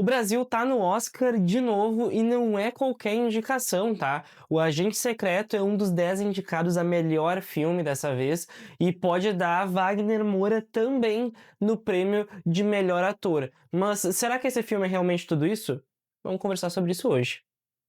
Brasil tá no Oscar de novo e não é qualquer indicação, tá? O Agente Secreto é um dos 10 indicados a melhor filme dessa vez e pode dar a Wagner Moura também no prêmio de melhor ator. Mas será que esse filme é realmente tudo isso? Vamos conversar sobre isso hoje.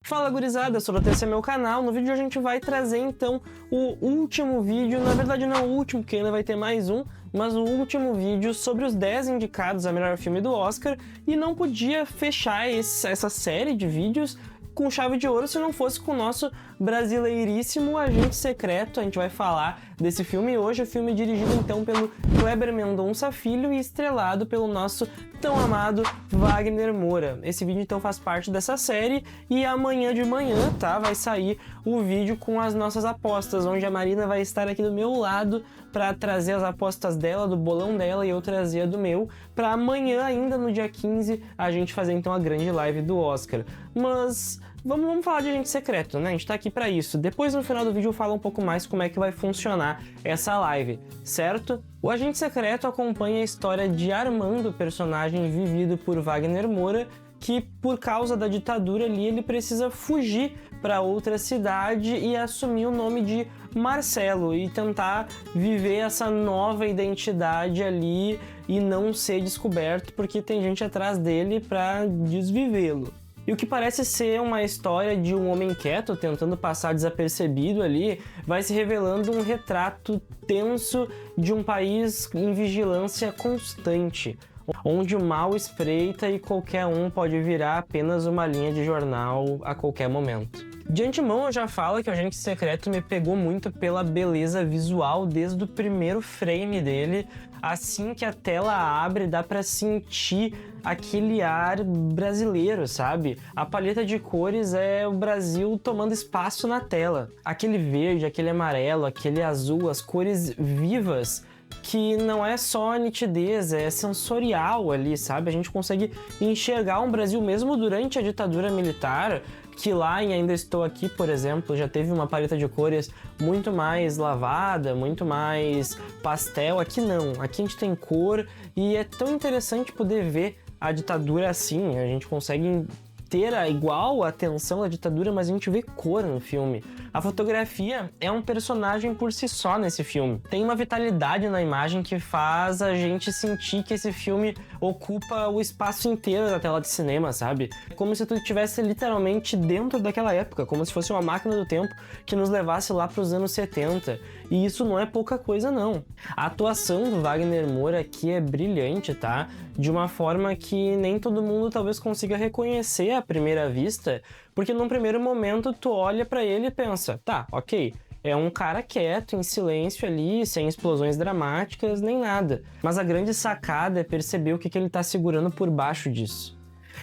Fala gurizada, eu sou o esse é meu canal. No vídeo de hoje a gente vai trazer então o último vídeo, na verdade não o último, porque ainda vai ter mais um, mas o último vídeo sobre os 10 indicados a melhor filme do Oscar, e não podia fechar essa série de vídeos com chave de ouro se não fosse com o nosso brasileiríssimo Agente Secreto. A gente vai falar desse filme hoje, o filme dirigido então pelo Kleber Mendonça Filho e estrelado pelo nosso tão amado Wagner Moura. Esse vídeo então faz parte dessa série e amanhã de manhã, tá, vai sair o vídeo com as nossas apostas, onde a Marina vai estar aqui do meu lado para trazer as apostas dela, do bolão dela, e eu trazer a do meu, para amanhã ainda no dia 15 a gente fazer então a grande live do Oscar. Mas vamos falar de Agente Secreto, né? A gente tá aqui pra isso. Depois, no final do vídeo, eu falo um pouco mais como é que vai funcionar essa live, certo? O Agente Secreto acompanha a história de Armando, personagem vivido por Wagner Moura, que por causa da ditadura ali, ele precisa fugir para outra cidade e assumir o nome de Marcelo e tentar viver essa nova identidade ali e não ser descoberto, porque tem gente atrás dele para desvivê-lo. E o que parece ser uma história de um homem quieto tentando passar desapercebido ali, vai se revelando um retrato tenso de um país em vigilância constante, onde o mal espreita e qualquer um pode virar apenas uma linha de jornal a qualquer momento. De antemão eu já falo que o Agente Secreto me pegou muito pela beleza visual desde o primeiro frame dele. Assim que a tela abre, dá pra sentir aquele ar brasileiro, sabe? A paleta de cores é o Brasil tomando espaço na tela. Aquele verde, aquele amarelo, aquele azul, as cores vivas, que não é só nitidez, é sensorial ali, sabe? A gente consegue enxergar um Brasil mesmo durante a ditadura militar, que lá em Ainda Estou Aqui, por exemplo, já teve uma paleta de cores muito mais lavada, muito mais pastel. Aqui não, aqui a gente tem cor e é tão interessante poder ver a ditadura assim. A gente consegue ter igual a tensão da ditadura, mas a gente vê cor no filme. A fotografia é um personagem por si só nesse filme. Tem uma vitalidade na imagem que faz a gente sentir que esse filme ocupa o espaço inteiro da tela de cinema, sabe? Como se tu estivesse literalmente dentro daquela época, como se fosse uma máquina do tempo que nos levasse lá para os anos 70. E isso não é pouca coisa, não. A atuação do Wagner Moura aqui é brilhante, tá? De uma forma que nem todo mundo talvez consiga reconhecer à primeira vista, porque num primeiro momento tu olha pra ele e pensa, tá, ok, é um cara quieto, em silêncio ali, sem explosões dramáticas, nem nada. Mas a grande sacada é perceber o que ele tá segurando por baixo disso.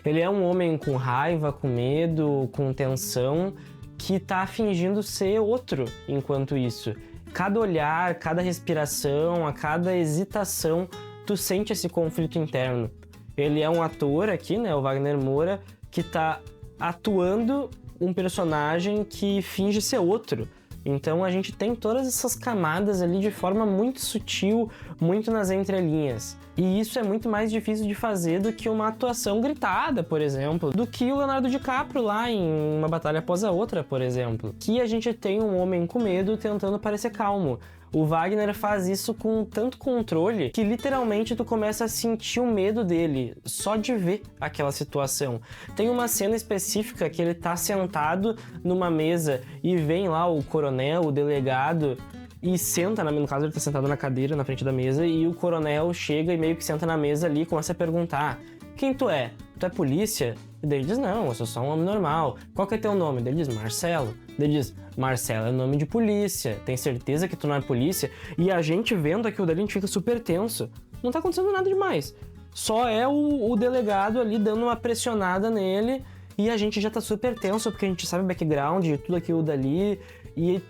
Ele é um homem com raiva, com medo, com tensão, que tá fingindo ser outro enquanto isso. Cada olhar, cada respiração, a cada hesitação, tu sente esse conflito interno. Ele é um ator aqui, né, o Wagner Moura, que tá atuando um personagem que finge ser outro. Então a gente tem todas essas camadas ali de forma muito sutil, muito nas entrelinhas. E isso é muito mais difícil de fazer do que uma atuação gritada, por exemplo, do que o Leonardo DiCaprio lá em Uma Batalha Após a Outra, por exemplo. Que a gente tem um homem com medo tentando parecer calmo. O Wagner faz isso com tanto controle que literalmente tu começa a sentir o medo dele só de ver aquela situação. Tem uma cena específica que ele tá sentado numa mesa e vem lá o coronel, o delegado, e senta, no caso ele tá sentado na cadeira na frente da mesa, e o coronel chega e meio que senta na mesa ali e começa a perguntar: quem tu é? Tu é polícia? E daí ele diz, não, eu sou só um homem normal. Qual que é teu nome? Daí ele diz, Marcelo. Daí ele diz, Marcelo é nome de polícia. Tem certeza que tu não é polícia? E a gente vendo aquilo dali, a gente fica super tenso. Não tá acontecendo nada demais. Só é o delegado ali dando uma pressionada nele e a gente já tá super tenso porque a gente sabe o background de tudo aquilo dali. E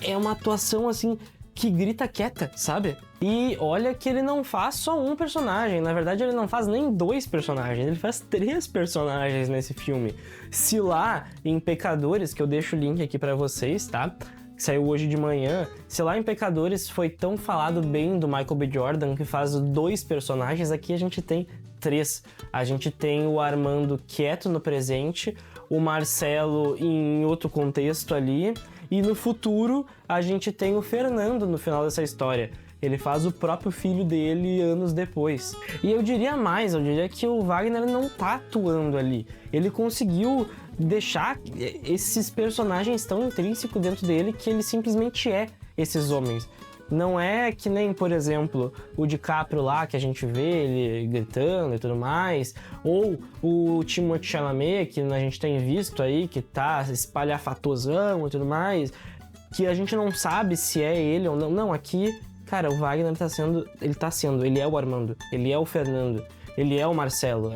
é uma atuação assim que grita quieta, sabe? E olha que ele não faz só um personagem, na verdade ele não faz nem 2 personagens, ele faz 3 personagens nesse filme. Se lá em Pecadores, que eu deixo o link aqui pra vocês, tá? Que saiu hoje de manhã, se lá em Pecadores foi tão falado bem do Michael B. Jordan, que faz 2 personagens, aqui a gente tem 3, a gente tem o Armando quieto no presente, o Marcelo em outro contexto ali, e no futuro a gente tem o Fernando no final dessa história. Ele faz o próprio filho dele anos depois. E eu diria mais, eu diria que o Wagner não tá atuando ali. Ele conseguiu deixar esses personagens tão intrínsecos dentro dele que ele simplesmente é esses homens. Não é que nem, por exemplo, o DiCaprio lá, que a gente vê ele gritando e tudo mais, ou o Timothée Chalamet, que a gente tem visto aí, que tá espalhafatosão e tudo mais, que a gente não sabe se é ele ou não. Não, aqui, cara, o Wagner ele é o Armando, ele é o Fernando, ele é o Marcelo.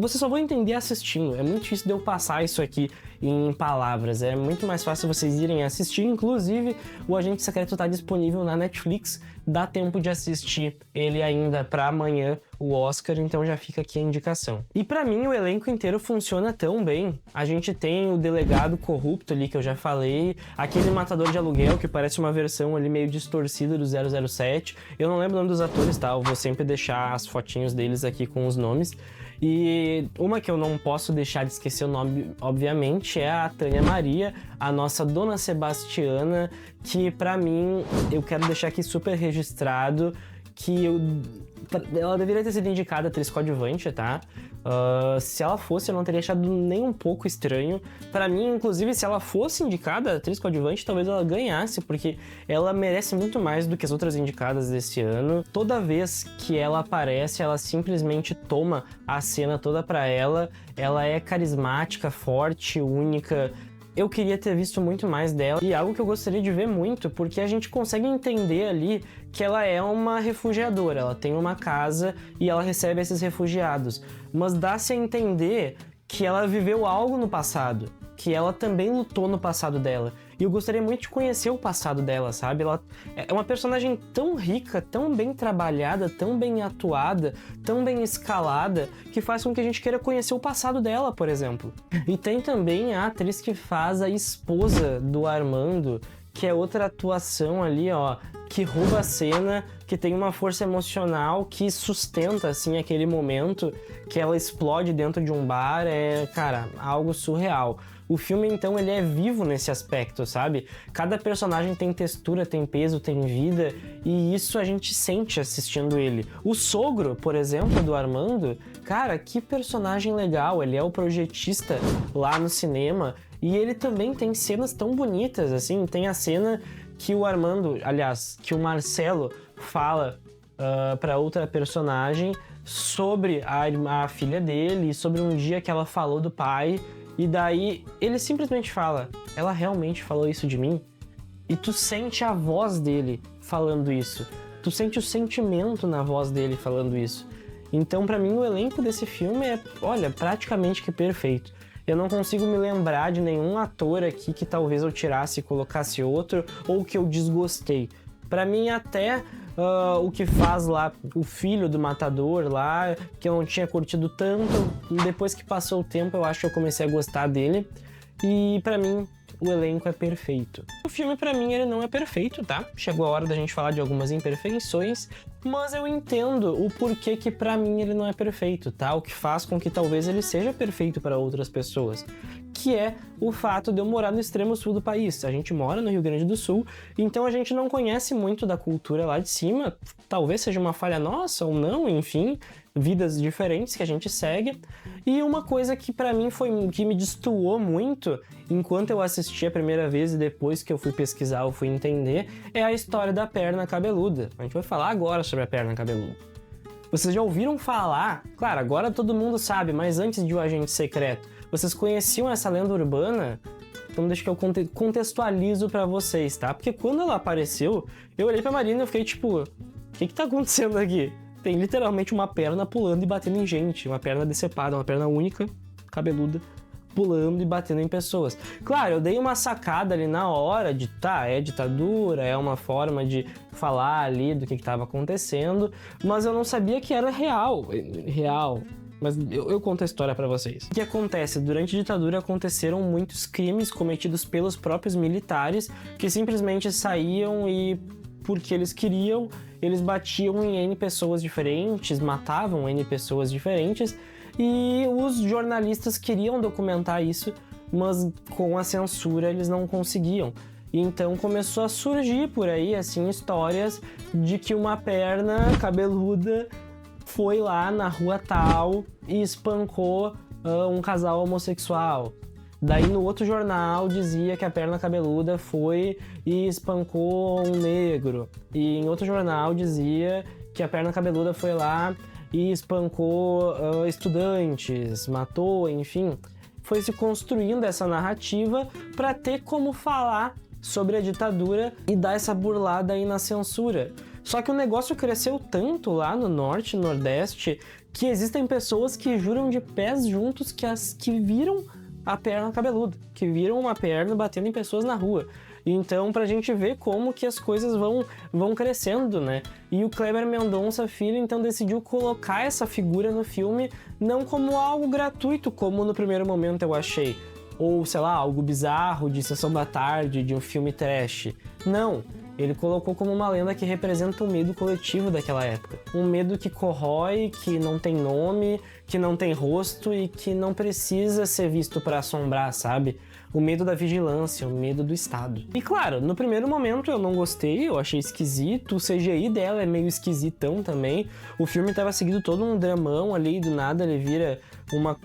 Você só vai entender assistindo. É muito difícil de eu passar isso aqui em palavras. É muito mais fácil vocês irem assistir. Inclusive, o Agente Secreto está disponível na Netflix. Dá tempo de assistir ele ainda para amanhã, o Oscar, então já fica aqui a indicação. E para mim, o elenco inteiro funciona tão bem. A gente tem o delegado corrupto ali, que eu já falei, aquele matador de aluguel, que parece uma versão ali meio distorcida do 007. Eu não lembro o nome dos atores, tá? Eu vou sempre deixar as fotinhos deles aqui com os nomes. E uma que eu não posso deixar de esquecer o nome, obviamente, é a Tânia Maria, a nossa Dona Sebastiana, que pra mim, eu quero deixar aqui super registrado que ela deveria ter sido indicada atriz coadjuvante, tá? Se ela fosse, eu não teria achado nem um pouco estranho. Pra mim, inclusive, se ela fosse indicada atriz coadjuvante, talvez ela ganhasse, porque ela merece muito mais do que as outras indicadas desse ano. Toda vez que ela aparece, ela simplesmente toma a cena toda pra ela. Ela é carismática, forte, única. Eu queria ter visto muito mais dela, e algo que eu gostaria de ver muito, porque a gente consegue entender ali que ela é uma refugiadora, ela tem uma casa e ela recebe esses refugiados, mas dá-se a entender que ela viveu algo no passado, que ela também lutou no passado dela, e eu gostaria muito de conhecer o passado dela, sabe? Ela é uma personagem tão rica, tão bem trabalhada, tão bem atuada, tão bem escalada, que faz com que a gente queira conhecer o passado dela, por exemplo. E tem também a atriz que faz a esposa do Armando, que é outra atuação ali, ó, que rouba a cena, que tem uma força emocional, que sustenta, assim, aquele momento que ela explode dentro de um bar. Cara, algo surreal. O filme, então, ele é vivo nesse aspecto, sabe? Cada personagem tem textura, tem peso, tem vida, e isso a gente sente assistindo ele. O sogro, por exemplo, do Armando, cara, que personagem legal. Ele é o projetista lá no cinema, e ele também tem cenas tão bonitas, assim. Tem a cena que o Armando, aliás, que o Marcelo fala para outra personagem sobre a filha dele, sobre um dia que ela falou do pai. E daí ele simplesmente fala, ela realmente falou isso de mim? E tu sente a voz dele falando isso. Tu sente o sentimento na voz dele falando isso. Então, pra mim, o elenco desse filme é, olha, praticamente que perfeito. Eu não consigo me lembrar de nenhum ator aqui que talvez eu tirasse e colocasse outro, ou que eu desgostei. Pra mim, até o que faz lá o filho do matador lá, que eu não tinha curtido tanto, depois que passou o tempo eu acho que eu comecei a gostar dele, e pra mim o elenco é perfeito. O filme pra mim ele não é perfeito, tá? Chegou a hora da gente falar de algumas imperfeições, mas eu entendo o porquê que pra mim ele não é perfeito, tá? O que faz com que talvez ele seja perfeito para outras pessoas, que é o fato de eu morar no extremo sul do país. A gente mora no Rio Grande do Sul, então a gente não conhece muito da cultura lá de cima, talvez seja uma falha nossa ou não, enfim, vidas diferentes que a gente segue. E uma coisa que pra mim que me destoou muito enquanto eu assisti a primeira vez e depois que eu fui pesquisar, eu fui entender, é a história da perna cabeluda. A gente vai falar agora sobre a perna cabeluda. Vocês já ouviram falar? Claro, agora todo mundo sabe, mas antes de O Agente Secreto, vocês conheciam essa lenda urbana? Então deixa que eu contextualizo pra vocês, tá? Porque quando ela apareceu, eu olhei pra Marina e fiquei tipo, o que tá acontecendo aqui? Tem literalmente uma perna pulando e batendo em gente, uma perna decepada, uma perna única, cabeluda, pulando e batendo em pessoas. Claro, eu dei uma sacada ali na hora de, é ditadura, é uma forma de falar ali do que estava acontecendo, mas eu não sabia que era real. Mas eu conto a história pra vocês. O que acontece? Durante a ditadura aconteceram muitos crimes cometidos pelos próprios militares que simplesmente saíam e porque eles queriam, eles batiam em N pessoas diferentes, matavam N pessoas diferentes, e os jornalistas queriam documentar isso, mas com a censura eles não conseguiam. E então começou a surgir por aí, assim, histórias de que uma perna cabeluda foi lá na rua tal e espancou um casal homossexual. Daí no outro jornal dizia que a perna cabeluda foi e espancou um negro. E em outro jornal dizia que a perna cabeluda foi lá e espancou estudantes, matou, enfim. Foi se construindo essa narrativa para ter como falar sobre a ditadura e dar essa burlada aí na censura. Só que o negócio cresceu tanto lá no Norte e Nordeste que existem pessoas que juram de pés juntos que viram a perna cabeluda, que viram uma perna batendo em pessoas na rua. Então, pra gente ver como que as coisas vão crescendo, né? E o Kleber Mendonça Filho, então, decidiu colocar essa figura no filme não como algo gratuito, como no primeiro momento eu achei, ou, sei lá, algo bizarro de Sessão da Tarde, de um filme trash. Não, ele colocou como uma lenda que representa o medo coletivo daquela época. Um medo que corrói, que não tem nome, que não tem rosto e que não precisa ser visto para assombrar, sabe? O medo da vigilância, o medo do Estado. E claro, no primeiro momento eu não gostei, eu achei esquisito, o CGI dela é meio esquisitão também. O filme tava seguindo todo um dramão ali, do nada ele vira uma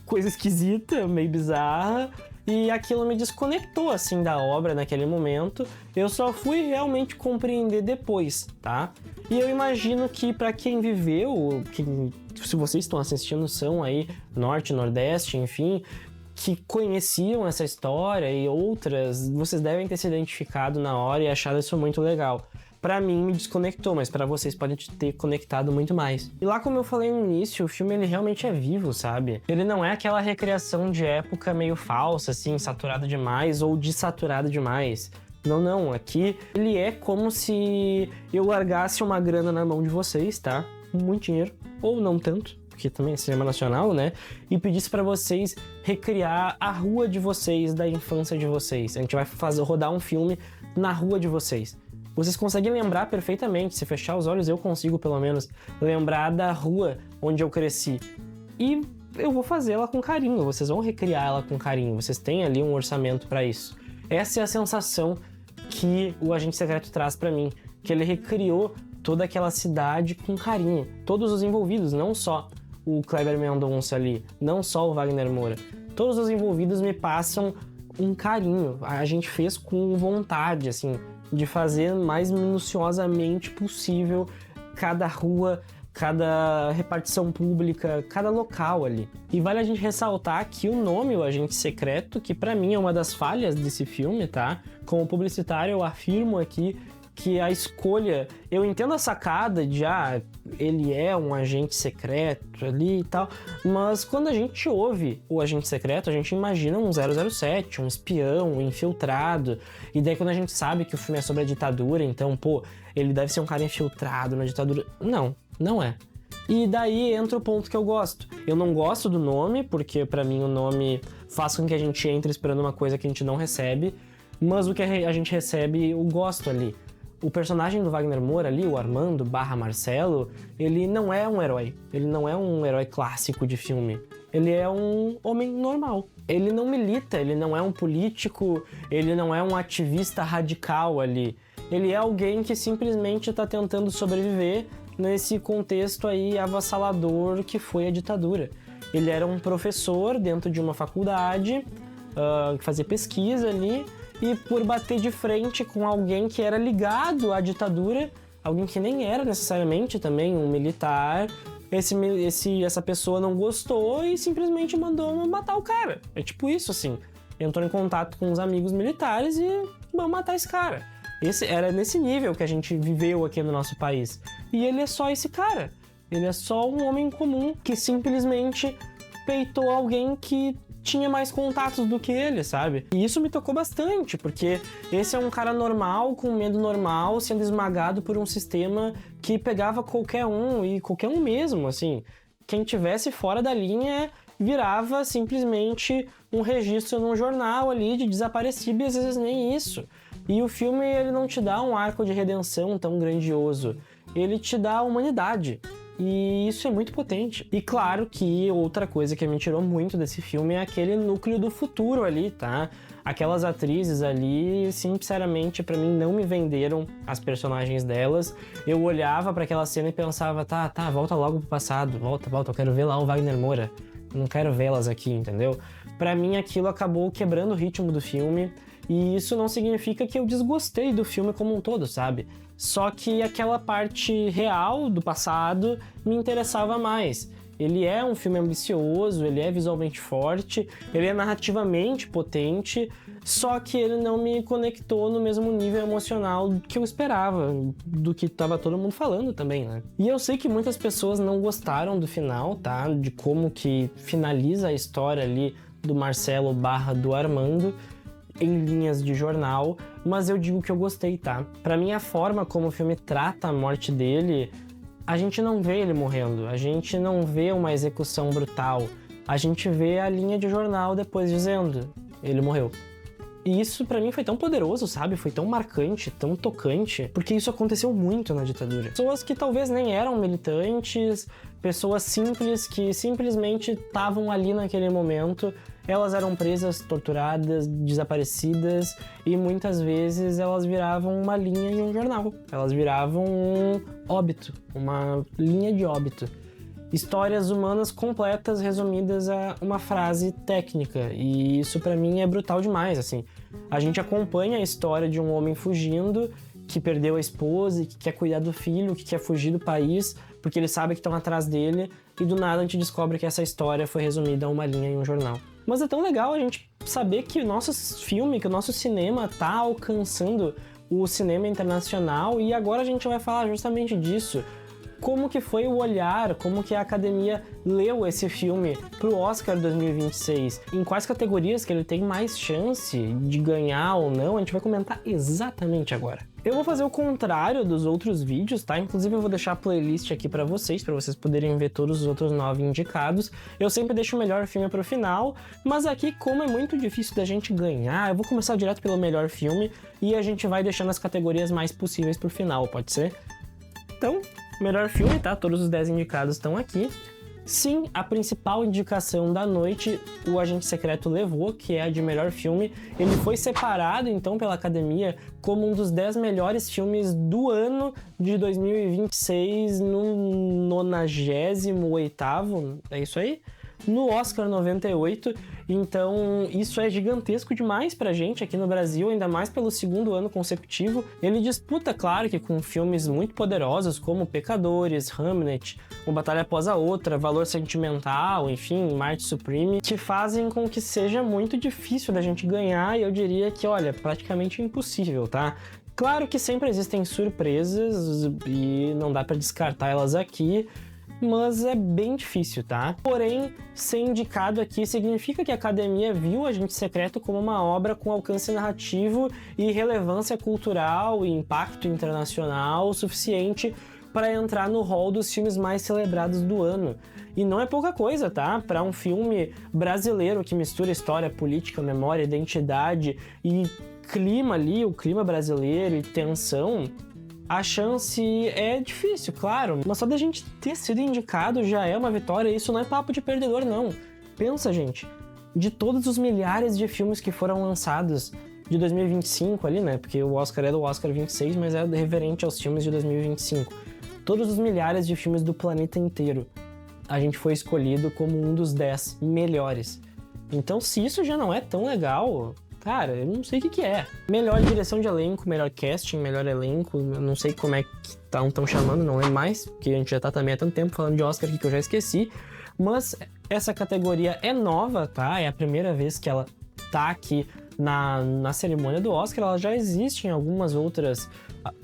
coisa esquisita, meio bizarra, e aquilo me desconectou, assim, da obra naquele momento. Eu só fui realmente compreender depois, tá? E eu imagino que pra quem viveu, se vocês estão assistindo são aí Norte, Nordeste, enfim, que conheciam essa história e outras, vocês devem ter se identificado na hora e achado isso muito legal. Pra mim, me desconectou, mas pra vocês pode ter conectado muito mais. E lá, como eu falei no início, o filme ele realmente é vivo, sabe? Ele não é aquela recriação de época meio falsa, assim, saturado demais ou desaturado demais. Não. Aqui ele é como se eu largasse uma grana na mão de vocês, tá? Muito dinheiro. Ou não tanto, porque também é cinema nacional, né? E pedisse pra vocês recriar a rua de vocês, da infância de vocês. A gente vai rodar um filme na rua de vocês. Vocês conseguem lembrar perfeitamente, se fechar os olhos eu consigo pelo menos lembrar da rua onde eu cresci. E eu vou fazer ela com carinho, vocês vão recriar ela com carinho, vocês têm ali um orçamento para isso. Essa é a sensação que o Agente Secreto traz para mim, que ele recriou toda aquela cidade com carinho. Todos os envolvidos, não só o Kleber Mendonça ali, não só o Wagner Moura. Todos os envolvidos me passam um carinho, a gente fez com vontade, assim, de fazer mais minuciosamente possível cada rua, cada repartição pública, cada local ali. E vale a gente ressaltar que o nome, o Agente Secreto, que pra mim é uma das falhas desse filme, tá? Como publicitário eu afirmo aqui que a escolha... Eu entendo a sacada de, ele é um agente secreto ali e tal, mas quando a gente ouve o agente secreto, a gente imagina um 007, um espião, um infiltrado, e daí quando a gente sabe que o filme é sobre a ditadura, então, ele deve ser um cara infiltrado na ditadura. Não é. E daí entra o ponto que eu gosto. Eu não gosto do nome, porque pra mim o nome faz com que a gente entre esperando uma coisa que a gente não recebe, mas o que a gente recebe, eu gosto ali. O personagem do Wagner Moura ali, o Armando / Marcelo, ele não é um herói. Ele não é um herói clássico de filme. Ele é um homem normal. Ele não milita, ele não é um político, ele não é um ativista radical ali. Ele é alguém que simplesmente está tentando sobreviver nesse contexto aí avassalador que foi a ditadura. Ele era um professor dentro de uma faculdade, que fazia pesquisa ali, e por bater de frente com alguém que era ligado à ditadura, alguém que nem era necessariamente também um militar, essa pessoa não gostou e simplesmente mandou matar o cara. É tipo isso, assim. Entrou em contato com os amigos militares e vamos matar esse cara. Era nesse nível que a gente viveu aqui no nosso país. E ele é só esse cara. Ele é só um homem comum que simplesmente peitou alguém que tinha mais contatos do que ele, sabe? E isso me tocou bastante, porque esse é um cara normal, com medo normal, sendo esmagado por um sistema que pegava qualquer um, e qualquer um mesmo, assim. Quem tivesse fora da linha virava simplesmente um registro num jornal ali de desaparecido, e às vezes nem isso. E o filme, ele não te dá um arco de redenção tão grandioso, ele te dá a humanidade. E isso é muito potente. E claro que outra coisa que me tirou muito desse filme é aquele núcleo do futuro ali, tá? Aquelas atrizes ali, sinceramente, pra mim não me venderam as personagens delas. Eu olhava pra aquela cena e pensava, tá, volta logo pro passado, volta, eu quero ver lá o Wagner Moura. Eu não quero vê-las aqui, entendeu? Pra mim aquilo acabou quebrando o ritmo do filme. E isso não significa que eu desgostei do filme como um todo, sabe? Só que aquela parte real do passado me interessava mais. Ele é um filme ambicioso, ele é visualmente forte, ele é narrativamente potente, só que ele não me conectou no mesmo nível emocional que eu esperava, do que tava todo mundo falando também, né? E eu sei que muitas pessoas não gostaram do final, tá? De como que finaliza a história ali do Marcelo / do Armando, em linhas de jornal, mas eu digo que eu gostei, tá? Pra mim, a forma como o filme trata a morte dele, a gente não vê ele morrendo, a gente não vê uma execução brutal, a gente vê a linha de jornal depois dizendo, ele morreu. E isso pra mim foi tão poderoso, sabe? Foi tão marcante, tão tocante, porque isso aconteceu muito na ditadura. Pessoas que talvez nem eram militantes, pessoas simples que simplesmente estavam ali naquele momento, elas eram presas, torturadas, desaparecidas e muitas vezes elas viravam uma linha em um jornal. Elas viravam um óbito, uma linha de óbito. Histórias humanas completas resumidas a uma frase técnica, e isso pra mim é brutal demais, assim. A gente acompanha a história de um homem fugindo, que perdeu a esposa e que quer cuidar do filho, que quer fugir do país, porque ele sabe que estão atrás dele, e do nada a gente descobre que essa história foi resumida a uma linha em um jornal. Mas é tão legal a gente saber que o nosso filme, que o nosso cinema tá alcançando o cinema internacional, e agora a gente vai falar justamente disso. Como que foi o olhar, como que a academia leu esse filme pro Oscar 2026, em quais categorias que ele tem mais chance de ganhar ou não, a gente vai comentar exatamente agora. Eu vou fazer o contrário dos outros vídeos, tá? Inclusive eu vou deixar a playlist aqui pra vocês poderem ver todos os outros 9 indicados. Eu sempre deixo o melhor filme pro final, mas aqui, como é muito difícil da gente ganhar, eu vou começar direto pelo melhor filme e a gente vai deixando as categorias mais possíveis pro final, pode ser? Então, melhor filme, tá? Todos os 10 indicados estão aqui. Sim, a principal indicação da noite o Agente Secreto levou, que é a de melhor filme. Ele foi separado, então, pela Academia como um dos 10 melhores filmes do ano de 2026, no 98º, é isso aí? No Oscar 98, então isso é gigantesco demais pra gente aqui no Brasil, ainda mais pelo 2º ano consecutivo. Ele disputa, claro, que com filmes muito poderosos como Pecadores, Hamlet, Uma Batalha Após a Outra, Valor Sentimental, enfim, Marte Supreme, que fazem com que seja muito difícil da gente ganhar, e eu diria que, olha, praticamente impossível, tá? Claro que sempre existem surpresas e não dá pra descartar elas aqui, mas é bem difícil, tá? Porém, ser indicado aqui significa que a Academia viu Agente Secreto como uma obra com alcance narrativo e relevância cultural e impacto internacional suficiente para entrar no hall dos filmes mais celebrados do ano. E não é pouca coisa, tá? Para um filme brasileiro que mistura história, política, memória, identidade e clima ali, o clima brasileiro e tensão, a chance é difícil, claro, mas só da gente ter sido indicado já é uma vitória, e isso não é papo de perdedor, não. Pensa, gente, de todos os milhares de filmes que foram lançados de 2025 ali, né, porque o Oscar é do Oscar 26, mas é referente aos filmes de 2025. Todos os milhares de filmes do planeta inteiro, a gente foi escolhido como um dos 10 melhores. Então, se isso já não é tão legal, cara, eu não sei o que é. Melhor direção de elenco, melhor casting, melhor elenco, eu não sei como é que estão chamando, não é mais, porque a gente já tá também há tanto tempo falando de Oscar aqui que eu já esqueci, mas essa categoria é nova, tá? É a primeira vez que ela tá aqui na cerimônia do Oscar. Ela já existe em algumas outras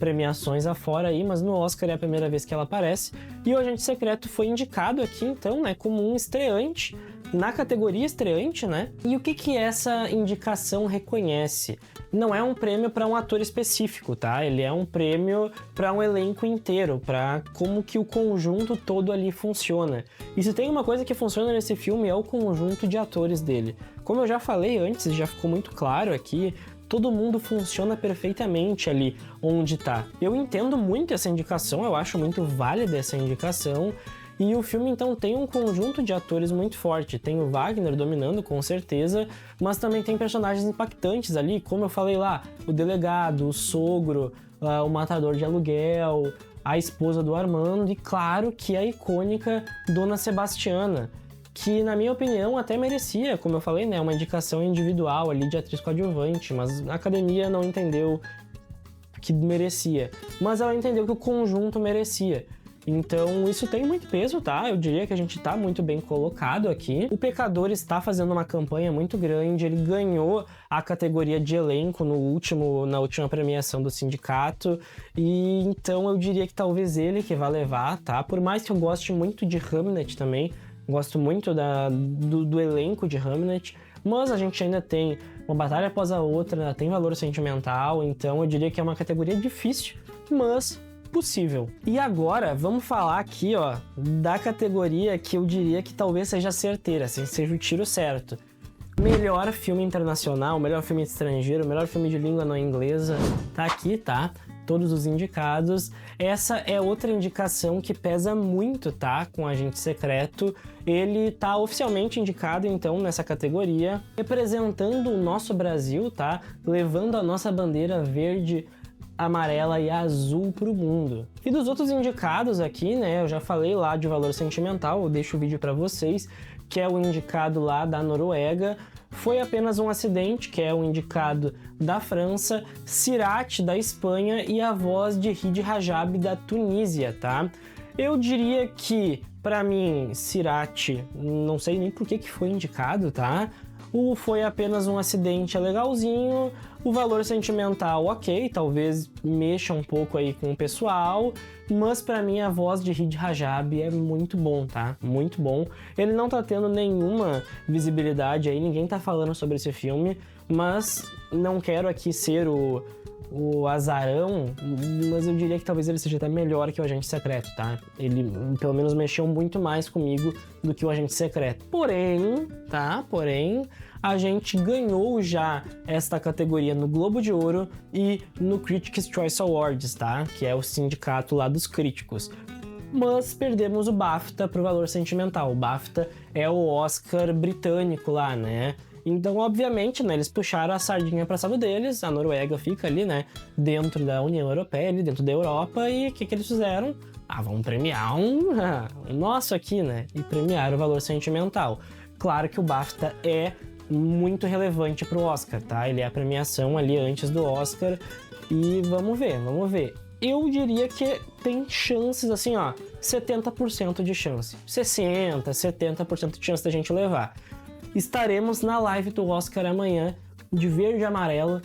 premiações afora aí, mas no Oscar é a primeira vez que ela aparece, e o Agente Secreto foi indicado aqui, então, né, como um estreante, na categoria estreante, né? E o que essa indicação reconhece? Não é um prêmio para um ator específico, tá? Ele é um prêmio para um elenco inteiro, para como que o conjunto todo ali funciona. E se tem uma coisa que funciona nesse filme é o conjunto de atores dele. Como eu já falei antes, já ficou muito claro aqui, todo mundo funciona perfeitamente ali onde tá. Eu entendo muito essa indicação, eu acho muito válida essa indicação, e o filme então tem um conjunto de atores muito forte. Tem o Wagner dominando, com certeza, mas também tem personagens impactantes ali, como eu falei lá, o delegado, o sogro, o matador de aluguel, a esposa do Armando e, claro, que a icônica Dona Sebastiana, que, na minha opinião, até merecia, como eu falei, né, uma indicação individual ali de atriz coadjuvante, mas a academia não entendeu que merecia, mas ela entendeu que o conjunto merecia. Então isso tem muito peso, tá? Eu diria que a gente tá muito bem colocado aqui. O Pecador está fazendo uma campanha muito grande, ele ganhou a categoria de elenco na última premiação do sindicato, e então eu diria que talvez ele que vai levar, tá? Por mais que eu goste muito de Hamnet também, gosto muito do elenco de Hamnet, mas a gente ainda tem uma batalha após a outra, tem valor sentimental, então eu diria que é uma categoria difícil, mas possível. E agora, vamos falar aqui, ó, da categoria que eu diria que talvez seja certeira, assim, seja o tiro certo. Melhor filme internacional, melhor filme estrangeiro, melhor filme de língua não inglesa, tá aqui, tá? Todos os indicados. Essa é outra indicação que pesa muito, tá? Com Agente Secreto. Ele tá oficialmente indicado, então, nessa categoria, representando o nosso Brasil, tá? Levando a nossa bandeira verde, amarela e azul pro mundo. E dos outros indicados aqui, né, eu já falei lá de Valor Sentimental, eu deixo o vídeo para vocês, que é o indicado lá da Noruega, Foi Apenas um Acidente, que é o indicado da França, Sirat da Espanha e A Voz de Ridi Rajab da Tunísia, tá? Eu diria que, para mim, Sirat, não sei nem por que foi indicado, tá? O Foi Apenas um Acidente é legalzinho, o Valor Sentimental, ok, talvez mexa um pouco aí com o pessoal, mas pra mim A Voz de Ridi Rajab é muito bom, tá? Muito bom. Ele não tá tendo nenhuma visibilidade aí, ninguém tá falando sobre esse filme, mas não quero aqui ser o azarão, mas eu diria que talvez ele seja até melhor que o Agente Secreto, tá? Ele, pelo menos, mexeu muito mais comigo do que o Agente Secreto. Porém, tá? A gente ganhou já esta categoria no Globo de Ouro e no Critics' Choice Awards, tá? Que é o sindicato lá dos críticos. Mas perdemos o BAFTA pro Valor Sentimental. O BAFTA é o Oscar britânico lá, né? Então, obviamente, né, eles puxaram a sardinha para assado deles, a Noruega fica ali, né, dentro da União Europeia, ali dentro da Europa, e o que eles fizeram? Vamos premiar um nosso aqui, né, e premiar o Valor Sentimental. Claro que o BAFTA é muito relevante pro Oscar, tá? Ele é a premiação ali antes do Oscar, e vamos ver. Eu diria que tem chances, assim, ó, 70% de chance. 60%, 70% de chance da gente levar. Estaremos na live do Oscar amanhã, de verde e amarelo,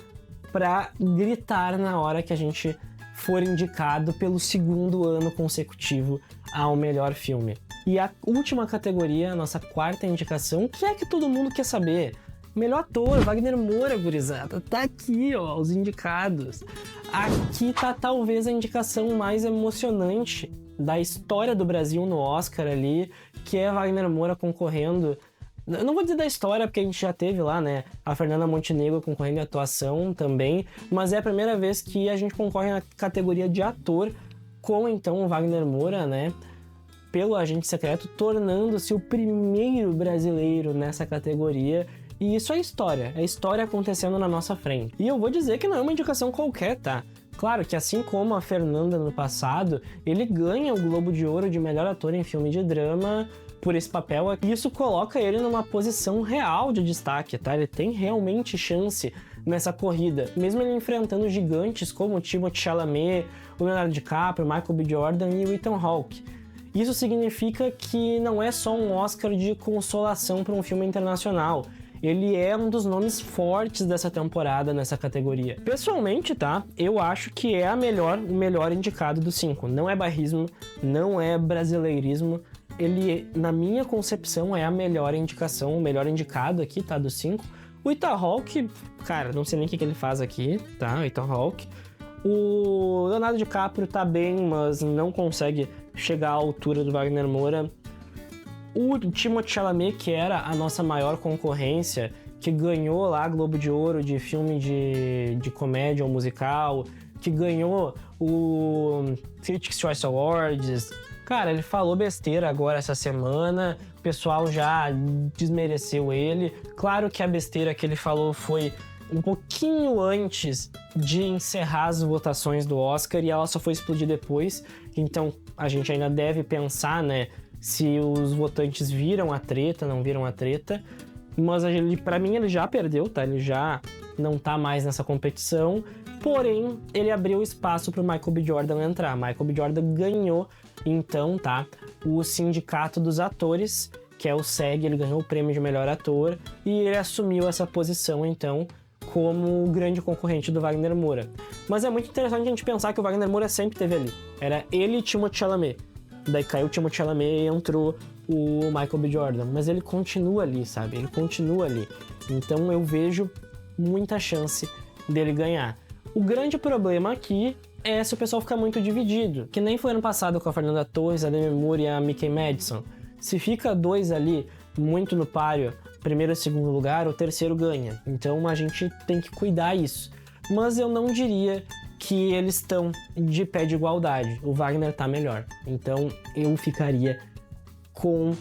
para gritar na hora que a gente for indicado pelo segundo ano consecutivo ao melhor filme. E a última categoria, a nossa quarta indicação, que é que todo mundo quer saber. Melhor ator, Wagner Moura, gurizada. Tá aqui, ó, os indicados. Aqui tá talvez a indicação mais emocionante da história do Brasil no Oscar ali, que é Wagner Moura concorrendo. Eu não vou dizer da história, porque a gente já teve lá, né, a Fernanda Montenegro concorrendo em atuação também, mas é a primeira vez que a gente concorre na categoria de ator com, então, o Wagner Moura, né, pelo Agente Secreto, tornando-se o primeiro brasileiro nessa categoria. E isso é história acontecendo na nossa frente. E eu vou dizer que não é uma indicação qualquer, tá? Claro que assim como a Fernanda no passado, ele ganha o Globo de Ouro de melhor ator em filme de drama por esse papel aqui. Isso coloca ele numa posição real de destaque, tá? Ele tem realmente chance nessa corrida, mesmo ele enfrentando gigantes como o Timothée Chalamet, o Leonardo DiCaprio, o Michael B. Jordan e o Ethan Hawke. Isso significa que não é só um Oscar de consolação para um filme internacional. Ele é um dos nomes fortes dessa temporada nessa categoria. Pessoalmente, tá? Eu acho que é o melhor indicado dos 5. Não é bairrismo, não é brasileirismo. Ele, na minha concepção, é a melhor indicação, o melhor indicado aqui, tá? Dos 5. O Ethan Hawke, cara, não sei nem o que ele faz aqui, tá? O Ethan Hawke. O Leonardo DiCaprio tá bem, mas não consegue chegar à altura do Wagner Moura. O Timothée Chalamet, que era a nossa maior concorrência, que ganhou lá Globo de Ouro de filme de comédia ou musical, que ganhou o Critics' Choice Awards. Cara, ele falou besteira agora essa semana, o pessoal já desmereceu ele. Claro que a besteira que ele falou foi um pouquinho antes de encerrar as votações do Oscar e ela só foi explodir depois. Então a gente ainda deve pensar, né, se os votantes viram a treta, não viram a treta. Mas ele, pra mim, ele já perdeu, tá? Ele já não tá mais nessa competição. Porém, ele abriu espaço pro Michael B. Jordan entrar. Michael B. Jordan ganhou, então, tá? O Sindicato dos Atores, que é o SEG, ele ganhou o prêmio de melhor ator. E ele assumiu essa posição, então, como o grande concorrente do Wagner Moura. Mas é muito interessante a gente pensar que o Wagner Moura sempre esteve ali. Era ele e Timothée Chalamet. Daí caiu o Timothée Chalamet e entrou o Michael B. Jordan. Mas ele continua ali, sabe? Ele continua ali. Então eu vejo muita chance dele ganhar. O grande problema aqui é se o pessoal ficar muito dividido. Que nem foi ano passado com a Fernanda Torres, a Demi Moore e a Mickey Madison. Se fica dois ali muito no páreo, primeiro e segundo lugar, o terceiro ganha. Então a gente tem que cuidar isso. Mas eu não diria que eles estão de pé de igualdade. O Wagner tá melhor. Então eu ficaria com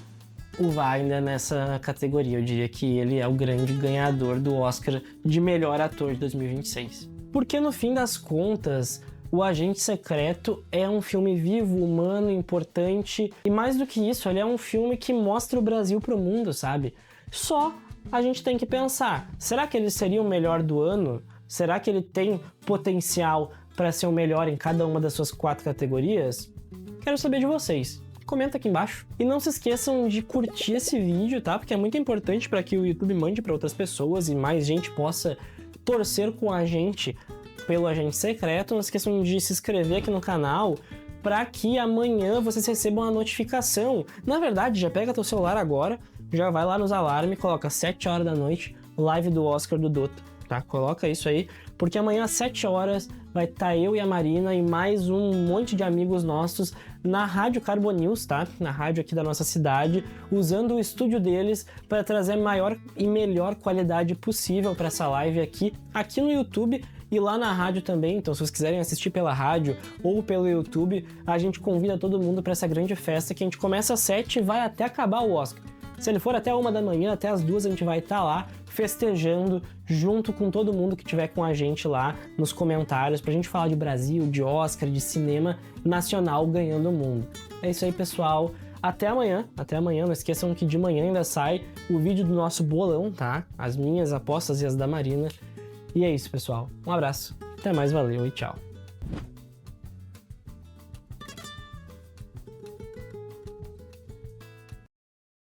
o Wagner nessa categoria. Eu diria que ele é o grande ganhador do Oscar de melhor ator de 2026. Porque no fim das contas, O Agente Secreto é um filme vivo, humano, importante. E mais do que isso, ele é um filme que mostra o Brasil pro mundo, sabe? Só a gente tem que pensar, será que ele seria o melhor do ano? Será que ele tem potencial para ser o melhor em cada uma das suas 4 categorias? Quero saber de vocês. Comenta aqui embaixo. E não se esqueçam de curtir esse vídeo, tá? Porque é muito importante para que o YouTube mande para outras pessoas e mais gente possa torcer com a gente pelo Agente Secreto. Não se esqueçam de se inscrever aqui no canal para que amanhã vocês recebam a notificação. Na verdade, já pega teu celular agora, já vai lá nos alarmes, coloca 7 horas da noite, live do Oscar do Dota. Tá? Coloca isso aí, porque amanhã às 7 horas vai estar eu e a Marina e mais um monte de amigos nossos na Rádio Carbonews, tá? Na rádio aqui da nossa cidade, usando o estúdio deles para trazer a maior e melhor qualidade possível para essa live aqui no YouTube e lá na rádio também. Então, se vocês quiserem assistir pela rádio ou pelo YouTube, a gente convida todo mundo para essa grande festa que a gente começa às 7 e vai até acabar o Oscar. Se ele for até 1 da manhã, até as 2 a gente vai estar lá festejando junto com todo mundo que estiver com a gente lá nos comentários pra gente falar de Brasil, de Oscar, de cinema nacional ganhando o mundo. É isso aí, pessoal. Até amanhã. Não esqueçam que de manhã ainda sai o vídeo do nosso bolão, tá? As minhas apostas e as da Marina. E é isso, pessoal. Um abraço. Até mais, valeu e tchau.